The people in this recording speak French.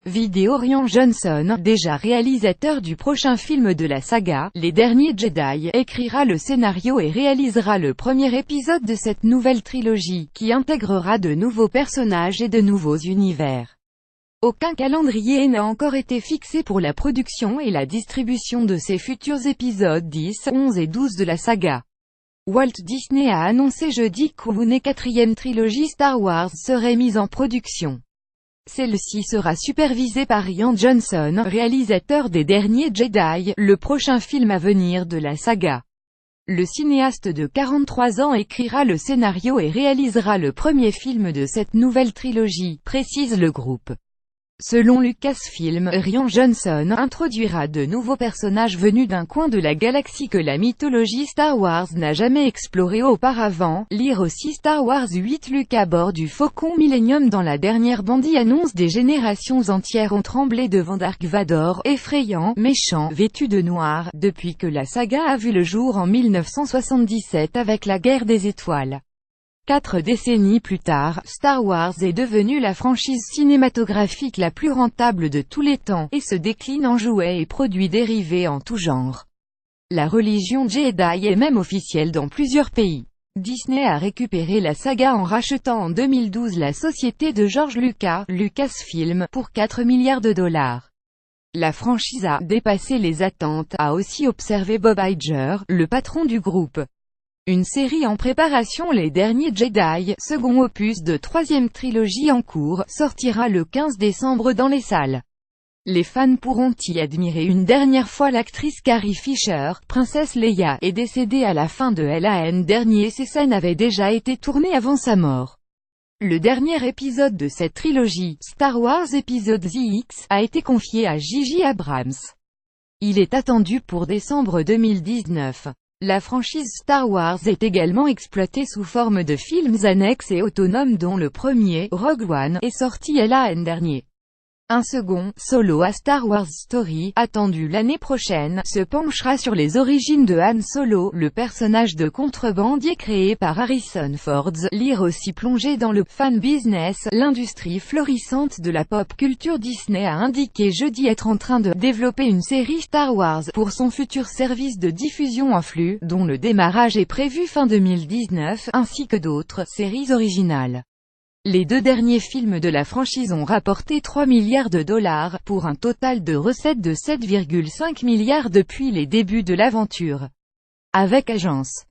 vidéo. Rian Johnson, déjà réalisateur du prochain film de la saga, Les Derniers Jedi, écrira le scénario et réalisera le premier épisode de cette nouvelle trilogie, qui intégrera de nouveaux personnages et de nouveaux univers. Aucun calendrier n'a encore été fixé pour la production et la distribution de ces futurs épisodes 10, 11 et 12 de la saga. Walt Disney a annoncé jeudi qu'une quatrième trilogie Star Wars serait mise en production. Celle-ci sera supervisée par Rian Johnson, réalisateur des Derniers Jedi, le prochain film à venir de la saga. Le cinéaste de 43 ans écrira le scénario et réalisera le premier film de cette nouvelle trilogie, précise le groupe. Selon Lucasfilm, Rian Johnson introduira de nouveaux personnages venus d'un coin de la galaxie que la mythologie Star Wars n'a jamais exploré auparavant. Lire aussi Star Wars 8 Luke à bord du Faucon Millennium. Dans la dernière bande-annonce, des générations entières ont tremblé devant Dark Vador, effrayant, méchant, vêtu de noir, depuis que la saga a vu le jour en 1977 avec la Guerre des Étoiles. 4 décennies plus tard, Star Wars est devenue la franchise cinématographique la plus rentable de tous les temps, et se décline en jouets et produits dérivés en tout genre. La religion Jedi est même officielle dans plusieurs pays. Disney a récupéré la saga en rachetant en 2012 la société de George Lucas, Lucasfilm, pour 4 milliards de dollars. La franchise a dépassé les attentes, a aussi observé Bob Iger, le patron du groupe. Une série en préparation, Les Derniers Jedi, second opus de troisième trilogie en cours, sortira le 15 décembre dans les salles. Les fans pourront y admirer une dernière fois l'actrice Carrie Fisher. Princesse Leia est décédée à la fin de l'an dernier. Ces scènes avaient déjà été tournées avant sa mort. Le dernier épisode de cette trilogie, Star Wars Episode X, a été confié à J.J. Abrams. Il est attendu pour décembre 2019. La franchise Star Wars est également exploitée sous forme de films annexes et autonomes dont le premier, Rogue One, est sorti l'an dernier. Un second, Solo A Star Wars Story, attendu l'année prochaine, se penchera sur les origines de Han Solo, le personnage de contrebandier créé par Harrison Ford. Lire aussi plongé dans le fan business, l'industrie florissante de la pop culture. Disney a indiqué jeudi être en train de développer une série Star Wars pour son futur service de diffusion en flux, dont le démarrage est prévu fin 2019, ainsi que d'autres séries originales. Les 2 derniers films de la franchise ont rapporté 3 milliards de dollars, pour un total de recettes de 7,5 milliards depuis les débuts de l'aventure. Avec Agence.